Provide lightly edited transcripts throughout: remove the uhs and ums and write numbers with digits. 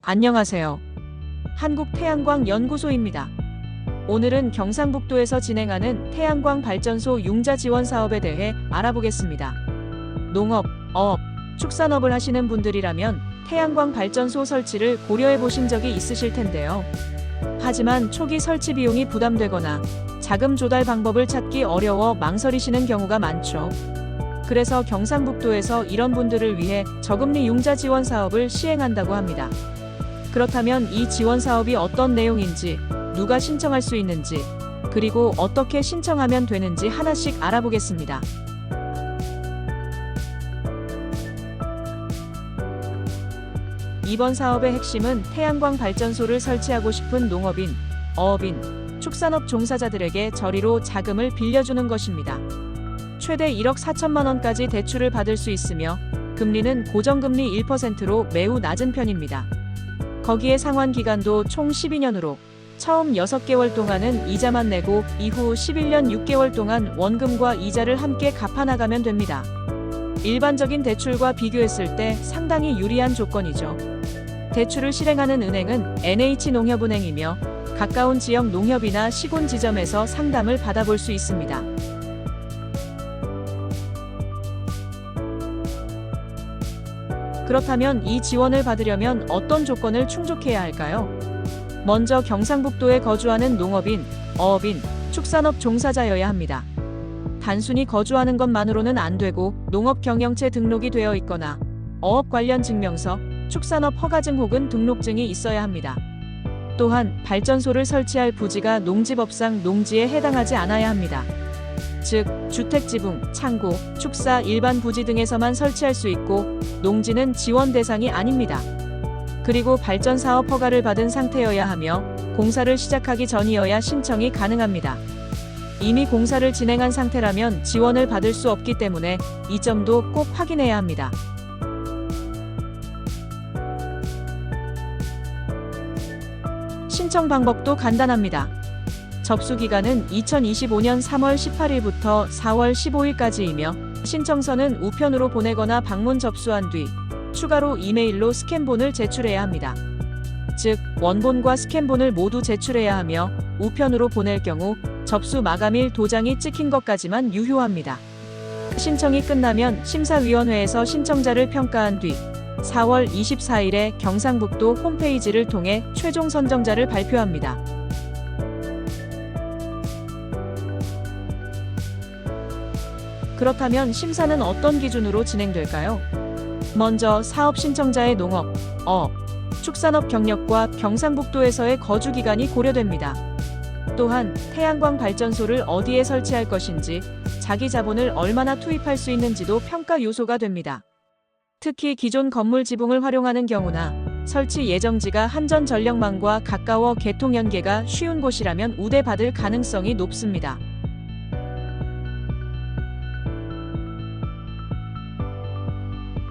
안녕하세요. 한국태양광연구소입니다. 오늘은 경상북도에서 진행하는 태양광 발전소 융자 지원 사업에 대해 알아보겠습니다. 농업, 어업, 축산업을 하시는 분들이라면 태양광 발전소 설치를 고려해 보신 적이 있으실 텐데요. 하지만 초기 설치 비용이 부담되거나 자금 조달 방법을 찾기 어려워 망설이시는 경우가 많죠. 그래서 경상북도에서 이런 분들을 위해 저금리 융자 지원 사업을 시행한다고 합니다. 그렇다면 이 지원 사업이 어떤 내용인지, 누가 신청할 수 있는지, 그리고 어떻게 신청하면 되는지 하나씩 알아보겠습니다. 이번 사업의 핵심은 태양광 발전소를 설치하고 싶은 농업인, 어업인, 축산업 종사자들에게 저리로 자금을 빌려주는 것입니다. 최대 1억 4천만 원까지 대출을 받을 수 있으며 금리는 고정금리 1%로 매우 낮은 편입니다. 거기에 상환 기간도 총 12년으로 처음 6개월 동안은 이자만 내고 이후 11년 6개월 동안 원금과 이자를 함께 갚아나가면 됩니다. 일반적인 대출과 비교했을 때 상당히 유리한 조건이죠. 대출을 실행하는 은행은 NH농협은행이며 가까운 지역 농협이나 시군 지점에서 상담을 받아볼 수 있습니다. 그렇다면 이 지원을 받으려면 어떤 조건을 충족해야 할까요? 먼저 경상북도에 거주하는 농업인, 어업인, 축산업 종사자여야 합니다. 단순히 거주하는 것만으로는 안 되고 농업 경영체 등록이 되어 있거나 어업 관련 증명서, 축산업 허가증 혹은 등록증이 있어야 합니다. 또한 발전소를 설치할 부지가 농지법상 농지에 해당하지 않아야 합니다. 즉, 주택지붕, 창고, 축사, 일반 부지 등에서만 설치할 수 있고 농지는 지원 대상이 아닙니다. 그리고 발전사업 허가를 받은 상태여야 하며 공사를 시작하기 전이어야 신청이 가능합니다. 이미 공사를 진행한 상태라면 지원을 받을 수 없기 때문에 이 점도 꼭 확인해야 합니다. 신청 방법도 간단합니다. 접수 기간은 2025년 3월 18일부터 4월 15일까지이며 신청서는 우편으로 보내거나 방문 접수한 뒤 추가로 이메일로 스캔본을 제출해야 합니다. 즉, 원본과 스캔본을 모두 제출해야 하며 우편으로 보낼 경우 접수 마감일 도장이 찍힌 것까지만 유효합니다. 신청이 끝나면 심사위원회에서 신청자를 평가한 뒤 4월 24일에 경상북도 홈페이지를 통해 최종 선정자를 발표합니다. 그렇다면 심사는 어떤 기준으로 진행될까요? 먼저 사업 신청자의 농업, 어업, 축산업 경력과 경상북도에서의 거주 기간이 고려됩니다. 또한 태양광 발전소를 어디에 설치할 것인지, 자기 자본을 얼마나 투입할 수 있는지도 평가 요소가 됩니다. 특히 기존 건물 지붕을 활용하는 경우나 설치 예정지가 한전전력망과 가까워 개통 연계가 쉬운 곳이라면 우대받을 가능성이 높습니다.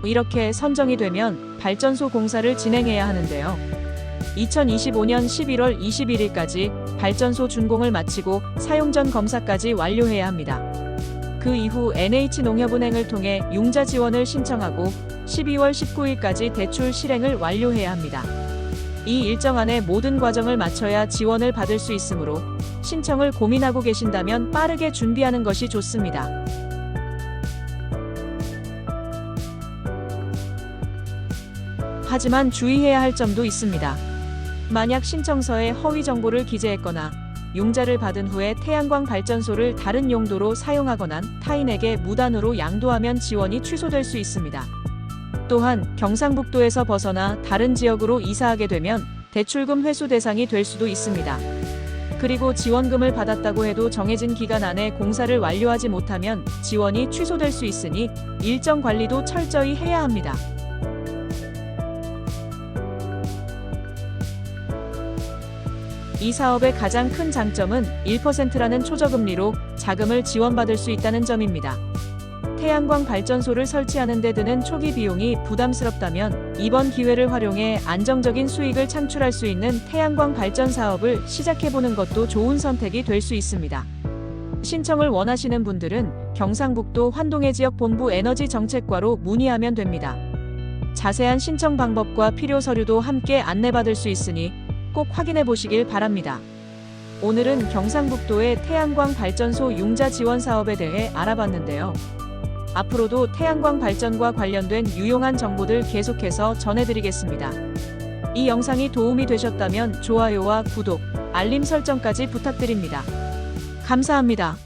이렇게 선정이 되면 발전소 공사를 진행해야 하는데요. 2025년 11월 21일까지 발전소 준공을 마치고 사용전 검사까지 완료해야 합니다. 그 이후 NH농협은행을 통해 융자 지원을 신청하고 12월 19일까지 대출 실행을 완료해야 합니다. 이 일정 안에 모든 과정을 마쳐야 지원을 받을 수 있으므로 신청을 고민하고 계신다면 빠르게 준비하는 것이 좋습니다. 하지만 주의해야 할 점도 있습니다. 만약 신청서에 허위 정보를 기재했거나 융자를 받은 후에 태양광 발전소를 다른 용도로 사용하거나 타인에게 무단으로 양도하면 지원이 취소될 수 있습니다. 또한 경상북도에서 벗어나 다른 지역으로 이사하게 되면 대출금 회수 대상이 될 수도 있습니다. 그리고 지원금을 받았다고 해도 정해진 기간 안에 공사를 완료하지 못하면 지원이 취소될 수 있으니 일정 관리도 철저히 해야 합니다. 이 사업의 가장 큰 장점은 1%라는 초저금리로 자금을 지원받을 수 있다는 점입니다. 태양광 발전소를 설치하는 데 드는 초기 비용이 부담스럽다면 이번 기회를 활용해 안정적인 수익을 창출할 수 있는 태양광 발전 사업을 시작해보는 것도 좋은 선택이 될 수 있습니다. 신청을 원하시는 분들은 경상북도 환동해 지역 본부 에너지 정책과로 문의하면 됩니다. 자세한 신청 방법과 필요 서류도 함께 안내받을 수 있으니 꼭 확인해 보시길 바랍니다. 오늘은 경상북도의 태양광 발전소 융자 지원 사업에 대해 알아봤는데요. 앞으로도 태양광 발전과 관련된 유용한 정보들 계속해서 전해드리겠습니다. 이 영상이 도움이 되셨다면 좋아요와 구독, 알림 설정까지 부탁드립니다. 감사합니다.